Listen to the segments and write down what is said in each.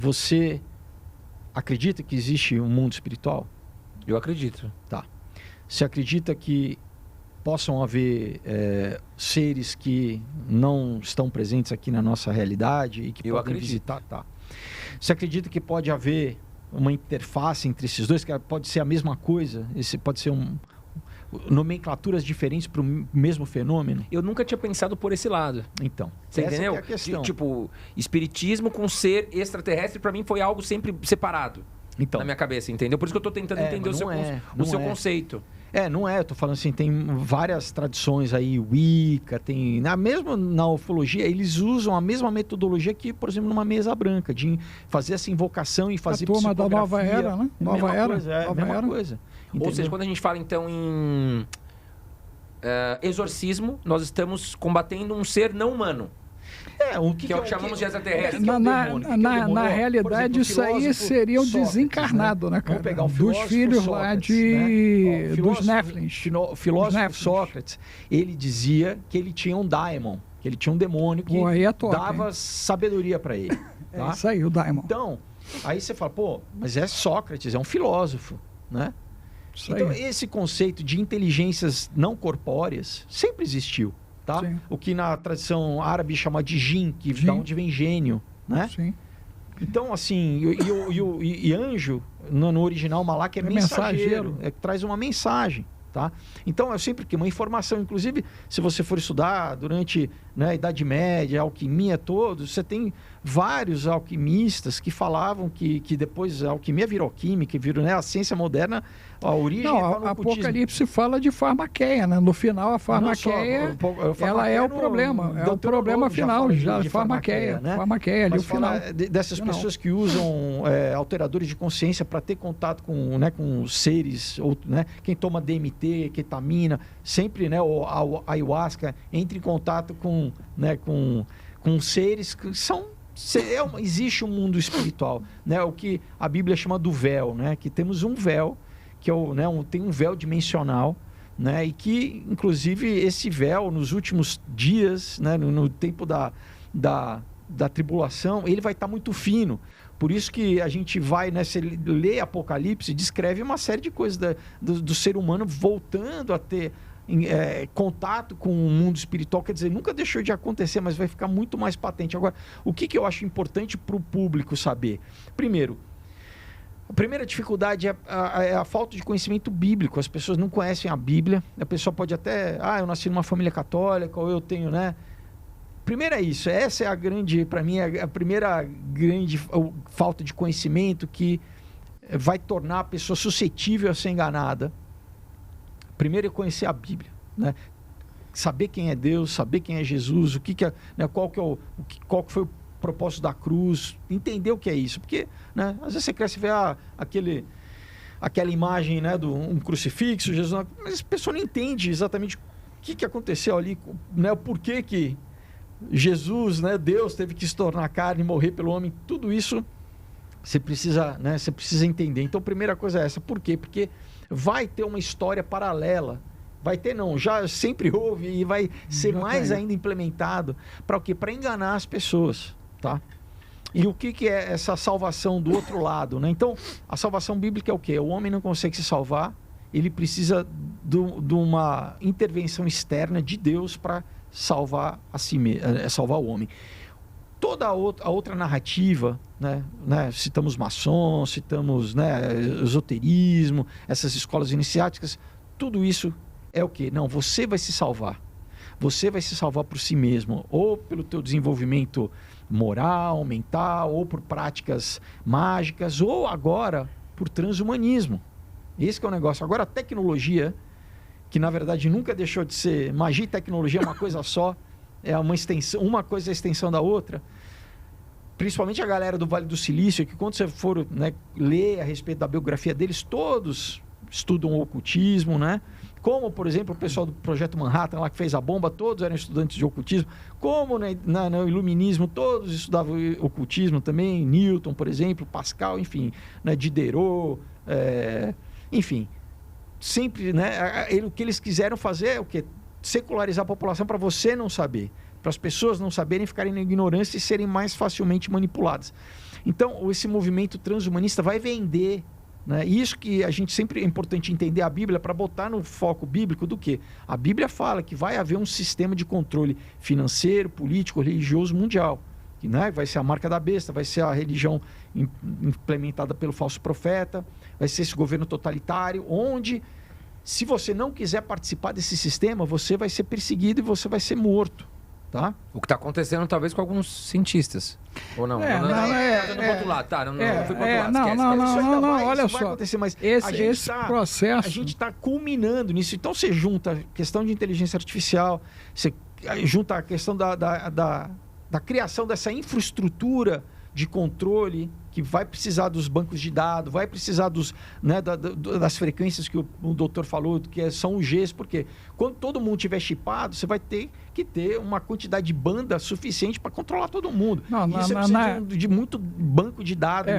Você acredita que existe um mundo espiritual? Eu acredito. Tá. Você acredita que possam haver seres que não estão presentes aqui na nossa realidade e que Eu podem acredito. visitar? Tá. Você acredita que pode haver uma interface entre esses dois, que pode ser a mesma coisa? Esse pode ser nomenclaturas diferentes para o mesmo fenômeno? Eu nunca tinha pensado por esse lado. Então, Você essa entendeu? que é a questão. Tipo, espiritismo com ser extraterrestre, pra mim, foi algo sempre separado Então, na minha cabeça, entendeu? Por isso que eu tô tentando entender o mas seu conceito. não é, eu tô falando assim, tem várias tradições aí, Wicca, tem, mesmo na ufologia, eles usam a mesma metodologia que, por exemplo, numa mesa branca, de fazer essa invocação e fazer A turma da Nova Era, né? Nova Era, Nova mesma Era. coisa. Ou Entendeu? seja, quando a gente fala, então, em exorcismo, nós estamos combatendo um ser não humano. O que é o que chamamos de extraterrestre. Na realidade, exemplo, isso aí seria um Sócrates, desencarnado, né, cara? Vamos pegar o Dos filósofo filhos lá Sócrates, né? dos Néflins. O filósofo Néflins. Sócrates, ele dizia que ele tinha um daimon, que ele tinha um demônio que Pô, aí é top, dava hein? sabedoria para ele. Tá? É isso aí, o Daimon. Então, aí você fala, pô, mas é Sócrates, é um filósofo, né? Isso Então, aí. esse conceito de inteligências não corpóreas sempre existiu, tá? Sim. O que na tradição árabe chama de jin, que Jin. da onde vem gênio, né? Sim. Então, assim, e anjo, no original malak é mensageiro, traz uma mensagem, tá? Então, eu sempre que uma informação, inclusive, se você for estudar durante a Idade Média, a alquimia, todos, você tem vários alquimistas que falavam que depois a alquimia virou química, virou a ciência moderna, a origem Não, é a para o ocultismo. Apocalipse fala de farmaqueia, né? No final, a farmaqueia, ela é o problema. É o problema final, já farmaqueia. Né? Farmaqueia, ali Mas o final. dessas Final. pessoas que usam alteradores de consciência para ter contato com seres, ou, quem toma DMT, ketamina, sempre, ou a ayahuasca, entra em contato com seres que são... existe um mundo espiritual, o que a Bíblia chama do véu, que temos um véu, que é tem um véu dimensional, e que, inclusive, esse véu, nos últimos dias, no tempo da tribulação, ele vai estar muito fino. Por isso que a gente vai, se lê Apocalipse, descreve uma série de coisas do ser humano voltando a ter contato com o mundo espiritual. Quer dizer, nunca deixou de acontecer, mas vai ficar muito mais patente. Agora, o que eu acho importante para o público saber? Primeiro, a primeira dificuldade é a falta de conhecimento bíblico. As pessoas não conhecem a Bíblia. A pessoa pode até... eu nasci numa família católica, ou eu tenho, Primeiro é isso. Essa é a grande, para mim, a primeira grande falta de conhecimento que vai tornar a pessoa suscetível a ser enganada. Primeiro é conhecer a Bíblia, saber quem é Deus, saber quem é Jesus, qual que foi o propósito da cruz, entender o que é isso, porque às vezes você cresce e vê aquela imagem de um crucifixo, Jesus, mas a pessoa não entende exatamente o que aconteceu ali, o porquê que Jesus, Deus teve que se tornar carne e morrer pelo homem. Tudo isso você precisa entender. Então, a primeira coisa é essa. Por quê? Porque vai ter uma história paralela. Vai ter, não, já sempre houve e vai ser mais ainda implementado. Para o quê? Para enganar as pessoas, tá? E o que é essa salvação do outro lado, Então, a salvação bíblica é o quê? O homem não consegue se salvar, ele precisa de uma intervenção externa de Deus para salvar salvar o homem. Toda a outra narrativa, citamos maçons, citamos esoterismo, essas escolas iniciáticas, tudo isso é o quê? Não, você vai se salvar. Você vai se salvar por si mesmo, ou pelo teu desenvolvimento moral, mental, ou por práticas mágicas, ou agora por transhumanismo. Esse que é o negócio. Agora a tecnologia, que na verdade nunca deixou de ser, magia e tecnologia é uma coisa só, é uma extensão, uma coisa é a extensão da outra. Principalmente a galera do Vale do Silício, que quando você for ler a respeito da biografia deles, todos estudam o ocultismo, Como, por exemplo, o pessoal do Projeto Manhattan, lá que fez a bomba, todos eram estudantes de ocultismo. Como no Iluminismo, todos estudavam ocultismo também. Newton, por exemplo, Pascal, enfim, Diderot, enfim. Sempre, o que eles quiseram fazer é o quê? Secularizar a população para você não saber, para as pessoas não saberem, ficarem na ignorância e serem mais facilmente manipuladas. Então, esse movimento transhumanista vai vender, né? Isso que a gente sempre é importante entender a Bíblia para botar no foco bíblico do quê? A Bíblia fala que vai haver um sistema de controle financeiro, político, religioso mundial, que, né, vai ser a marca da besta, vai ser a religião implementada pelo falso profeta, vai ser esse governo totalitário, onde, se você não quiser participar desse sistema, você vai ser perseguido e você vai ser morto. Tá? O que está acontecendo talvez com alguns cientistas. Ou não? Não, olha só. Mas esse processo... A gente está culminando nisso. Então você junta a questão de inteligência artificial, você junta a questão da criação dessa infraestrutura de controle que vai precisar dos bancos de dados, vai precisar das frequências que o doutor falou, que são os Gs, porque quando todo mundo tiver chipado, você vai ter que ter uma quantidade de banda suficiente para controlar todo mundo. Isso precisa de muito banco de dados,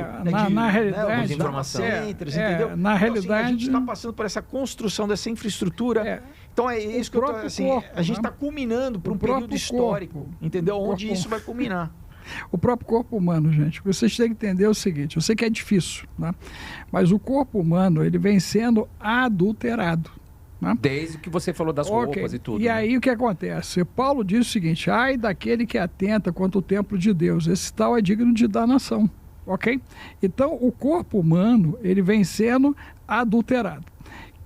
na realidade, de informação. Entendeu? Na realidade, então, assim, a gente está passando por essa construção dessa infraestrutura. Então é isso que eu estou assim, a gente está culminando para um período histórico, entendeu? Onde isso vai culminar. O próprio corpo humano, gente, vocês têm que entender o seguinte, eu sei que é difícil, né? Mas o corpo humano, ele vem sendo adulterado. Né? Desde que você falou das roupas e tudo. E aí o que acontece? Paulo diz o seguinte, ai daquele que atenta contra o templo de Deus, esse tal é digno de danação, ok? Então o corpo humano, ele vem sendo adulterado.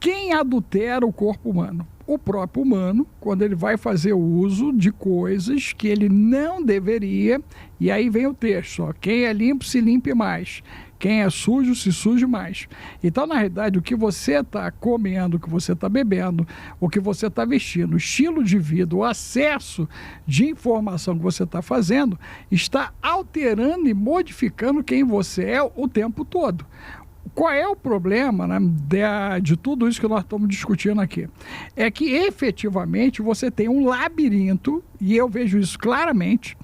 Quem adultera o corpo humano? O próprio humano, quando ele vai fazer uso de coisas que ele não deveria, e aí vem o texto, ó, quem é limpo se limpe mais, quem é sujo se suje mais. Então, na realidade, o que você está comendo, o que você está bebendo, o que você está vestindo, o estilo de vida, o acesso de informação que você está fazendo, está alterando e modificando quem você é o tempo todo. Qual é o problema, né, de tudo isso que nós estamos discutindo aqui? É que efetivamente você tem um labirinto, e eu vejo isso claramente,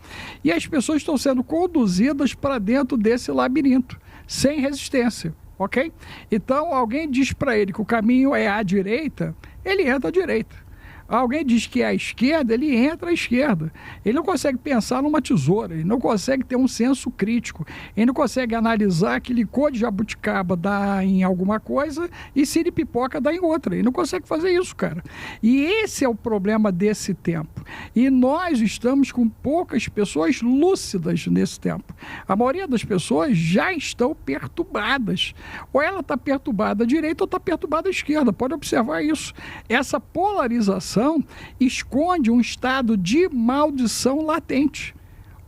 e as pessoas estão sendo conduzidas para dentro desse labirinto, sem resistência, ok? Então alguém diz para ele que o caminho é à direita, ele entra à direita. Alguém diz que é à esquerda, ele entra à esquerda. Ele não consegue pensar numa tesoura, ele não consegue ter um senso crítico, ele não consegue analisar que licor de jabuticaba dá em alguma coisa e siripipoca dá em outra. Ele não consegue fazer isso, cara. E esse é o problema desse tempo. E nós estamos com poucas pessoas lúcidas nesse tempo. A maioria das pessoas já estão perturbadas. Ou ela está perturbada à direita ou está perturbada à esquerda. Pode observar isso. Essa polarização esconde um estado de maldição latente.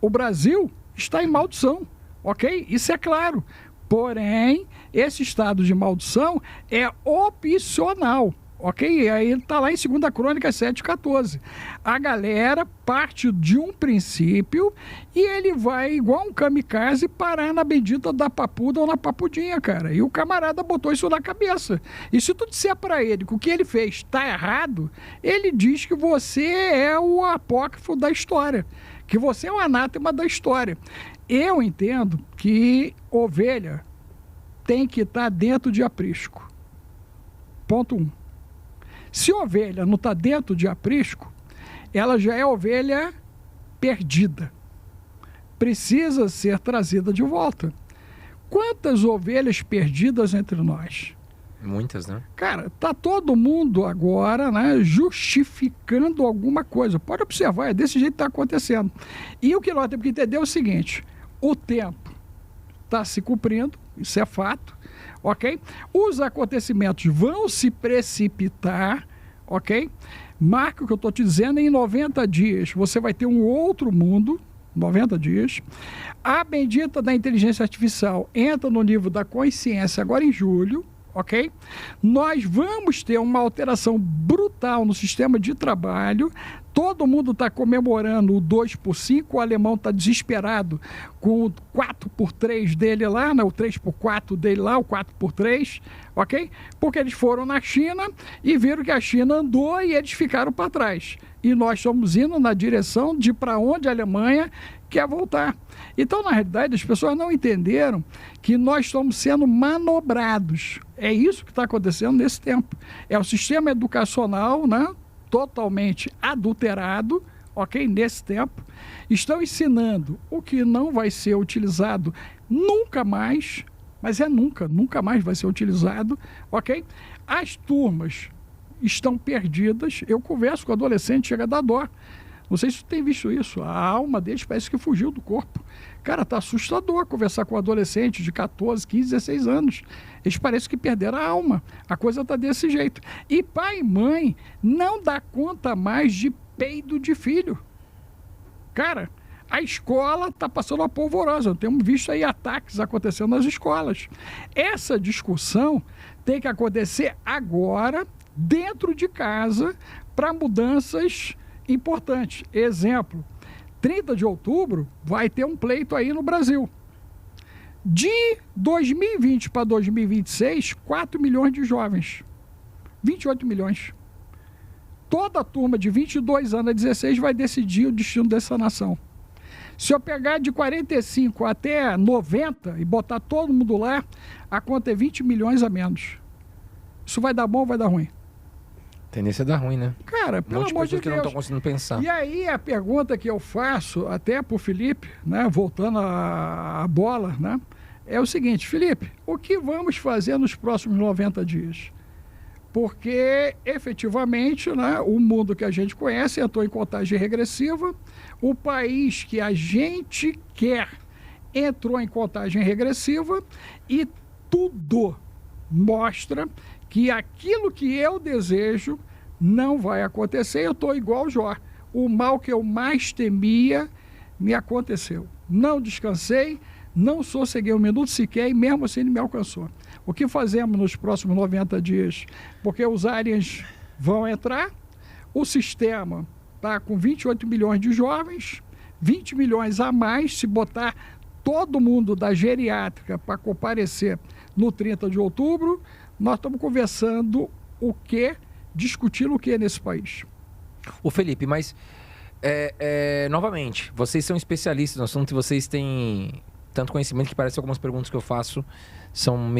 O Brasil está em maldição, ok? Isso é claro. Porém, esse estado de maldição é opcional, ok? Aí ele está lá em 2 Crônicas 7,14. A galera parte de um princípio e ele vai, igual um kamikaze, parar na bendita da papuda ou na papudinha, cara. E o camarada botou isso na cabeça. E se tu disser para ele que o que ele fez está errado, ele diz que você é o apócrifo da história, que você é o anátema da história. Eu entendo que ovelha tem que estar dentro de aprisco. Ponto 1. Se ovelha não está dentro de aprisco, ela já é ovelha perdida. Precisa ser trazida de volta. Quantas ovelhas perdidas entre nós? Muitas, né? Cara, tá todo mundo agora, né, justificando alguma coisa. Pode observar, é desse jeito que está acontecendo. E o que nós temos que entender é o seguinte, o tempo está se cumprindo, isso é fato, ok? Os acontecimentos vão se precipitar, ok? Marca o que eu estou te dizendo, em 90 dias você vai ter um outro mundo, 90 dias. A bendita da inteligência artificial entra no nível da consciência agora em julho, ok? Nós vamos ter uma alteração brutal no sistema de trabalho. Todo mundo está comemorando o 2x5, o alemão está desesperado com o 4x3 dele lá, né? O 3x4 dele lá, o 4x3, ok? Porque eles foram na China e viram que a China andou e eles ficaram para trás. E nós estamos indo na direção de para onde a Alemanha quer voltar. Então, na realidade, as pessoas não entenderam que nós estamos sendo manobrados. É isso que está acontecendo nesse tempo. É o sistema educacional, né? Totalmente adulterado, ok? Nesse tempo, estão ensinando o que não vai ser utilizado nunca mais, mas nunca mais vai ser utilizado, ok? As turmas estão perdidas. Eu converso com adolescente, chega a dar dó. Não sei se você tem visto isso. A alma deles parece que fugiu do corpo. Cara, tá assustador conversar com adolescentes de 14, 15, 16 anos. Eles parecem que perderam a alma. A coisa tá desse jeito. E pai e mãe não dá conta mais de peido de filho. Cara, a escola está passando uma polvorosa. Temos visto aí ataques acontecendo nas escolas. Essa discussão tem que acontecer agora, dentro de casa, para mudanças importantes. Exemplo, 30 de outubro vai ter um pleito aí no Brasil. De 2020 para 2026, 4 milhões de jovens. 28 milhões. Toda a turma de 22 anos a 16 vai decidir o destino dessa nação. Se eu pegar de 45 até 90 e botar todo mundo lá, a conta é 20 milhões a menos. Isso vai dar bom ou vai dar ruim? Tendência é dar ruim, né? Cara, pelo amor de que não Deus. estão conseguindo pensar. E aí a pergunta que eu faço até para o Felipe, né, voltando a bola, né, é o seguinte: Felipe, o que vamos fazer nos próximos 90 dias? Porque, efetivamente, né, o mundo que a gente conhece entrou em contagem regressiva, o país que a gente quer entrou em contagem regressiva e tudo mostra que aquilo que eu desejo não vai acontecer. Eu estou igual o Jó. O mal que eu mais temia me aconteceu. Não descansei, não sosseguei um minuto sequer e mesmo assim ele me alcançou. O que fazemos nos próximos 90 dias? Porque os aliens vão entrar, o sistema está com 28 milhões de jovens, 20 milhões a mais, se botar todo mundo da geriátrica para comparecer no 30 de outubro, nós estamos conversando discutindo o que nesse país. Ô Felipe, mas, novamente, vocês são especialistas no assunto e vocês têm tanto conhecimento que parece que algumas perguntas que eu faço são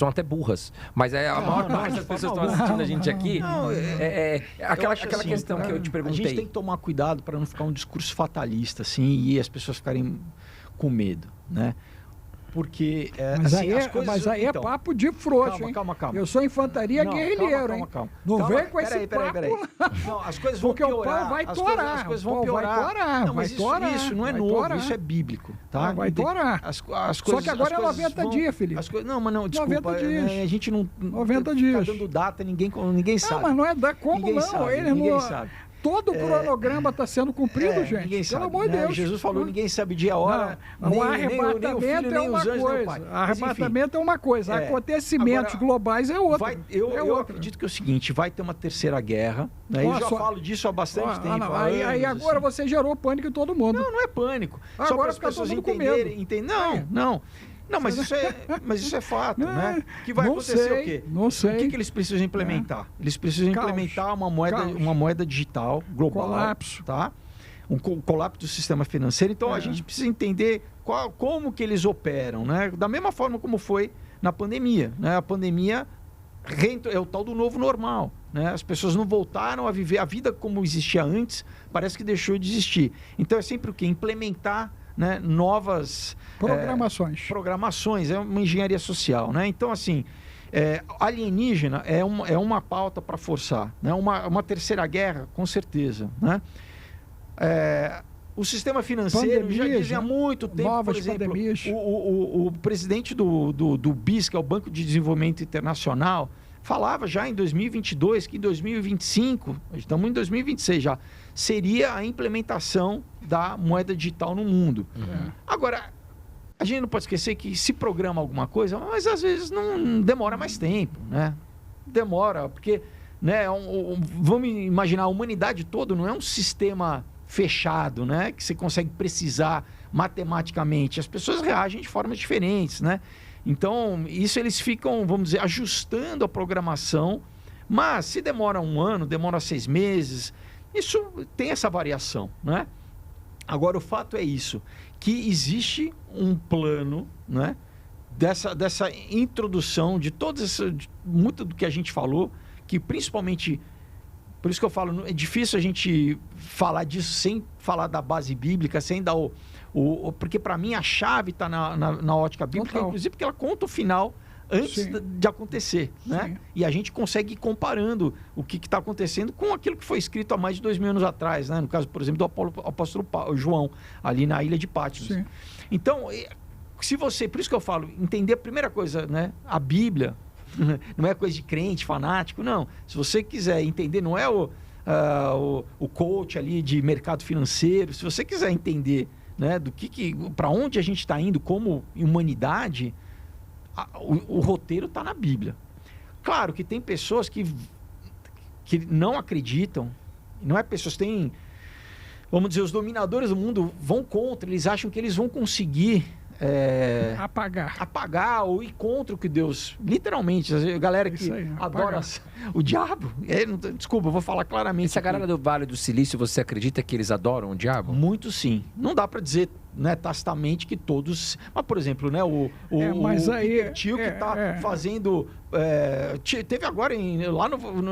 até burras. Mas a maior parte das pessoas que estão assistindo a gente aqui aquela questão que eu te perguntei. A gente tem que tomar cuidado para não ficar um discurso fatalista, assim, e as pessoas ficarem com medo, né? Porque mas assim, aí é papo de frouxo, hein? Calma. Eu sou infantaria guerrilheiro, hein? Calma. Não vem com esse papo. Peraí. Não, as coisas vão piorar. Porque o pau vai torar. As coisas vão piorar. Não, mas isso não é novo, isso é bíblico, tá? Vai torar. As coisas, só que agora é 90 dias, Felipe. Não, mas não, desculpa. 90 dias. A gente não 90 dias. Tá dando data, ninguém sabe. Não, mas não é da como ninguém não. Sabe, Ninguém sabe. Todo o cronograma está sendo cumprido, gente. Ninguém sabe. Pelo amor de Deus. Jesus falou, ninguém sabe dia, hora. O arrebatamento é uma coisa. Arrebatamento é uma coisa. Acontecimentos globais é outra. Eu acredito que é o seguinte, vai ter uma terceira guerra. Né? Eu já falo disso há bastante tempo. Aí agora você gerou pânico em todo mundo. Não é pânico. Agora só para as pessoas entenderem. Não, mas isso é fato, né? Que vai acontecer o quê? Não sei. O que eles precisam implementar? Eles precisam implementar uma moeda digital global. Colapso. Tá? Um colapso do sistema financeiro. Então, a gente precisa entender como que eles operam, né? Da mesma forma como foi na pandemia, né? A pandemia é o tal do novo normal, né? As pessoas não voltaram a viver a vida como existia antes, parece que deixou de existir. Então, é sempre o quê? Implementar, né, novas programações, é uma engenharia social, né? Então, assim, alienígena é uma pauta para forçar, né? Uma terceira guerra, com certeza, né? O sistema financeiro já dizia há muito tempo, por exemplo, o presidente do BIS, que é o Banco de Desenvolvimento Internacional, falava já em 2022 que em 2025, estamos em 2026 já, seria a implementação da moeda digital no mundo. Agora, a gente não pode esquecer que se programa alguma coisa, mas às vezes não demora mais tempo, né? Demora, porque, né, vamos imaginar, a humanidade toda não é um sistema fechado, né? Que você consegue precisar matematicamente. As pessoas reagem de formas diferentes, né? Então, isso eles ficam, vamos dizer, ajustando a programação, mas se demora um ano, demora 6 meses, isso tem essa variação, né? Agora, o fato é isso, que existe um plano, né, dessa introdução de muito do que a gente falou, que principalmente Por isso que eu falo, é difícil a gente falar disso sem falar da base bíblica, sem dar porque para mim a chave está na ótica bíblica, Total. inclusive porque ela conta o final antes Sim. de acontecer, né? Sim. E a gente consegue ir comparando o que está acontecendo com aquilo que foi escrito há mais de 2000 anos atrás, né? No caso, por exemplo, do apóstolo João, ali na ilha de Patmos. Sim. Então, se você, por isso que eu falo, entender a primeira coisa, né? A Bíblia não é coisa de crente, fanático, não. Se você quiser entender, não é o coach ali de mercado financeiro. Se você quiser entender, né, para onde a gente está indo como humanidade, o roteiro está na Bíblia. Claro que tem pessoas que não acreditam, não é pessoas que têm, vamos dizer, os dominadores do mundo vão contra, eles acham que eles vão conseguir apagar ou ir contra o que Deus, literalmente, a galera que aí, adora o diabo, desculpa, eu vou falar claramente. Essa galera do Vale do Silício, você acredita que eles adoram o diabo? Muito sim. Não dá para dizer, né, tacitamente que todos, mas por exemplo, né, tio que está fazendo, teve agora lá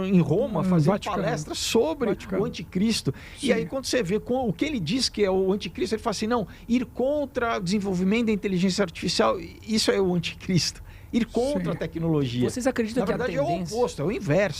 em Roma fazendo Vaticano. palestra sobre Vaticano. o anticristo. Sim. E aí quando você vê o que ele diz que é o anticristo, ele fala assim, não, ir contra o desenvolvimento da inteligência artificial, isso é o anticristo. Ir contra Sim. a tecnologia. Vocês acreditam Na que a verdade é o tendência... oposto, é o inverso.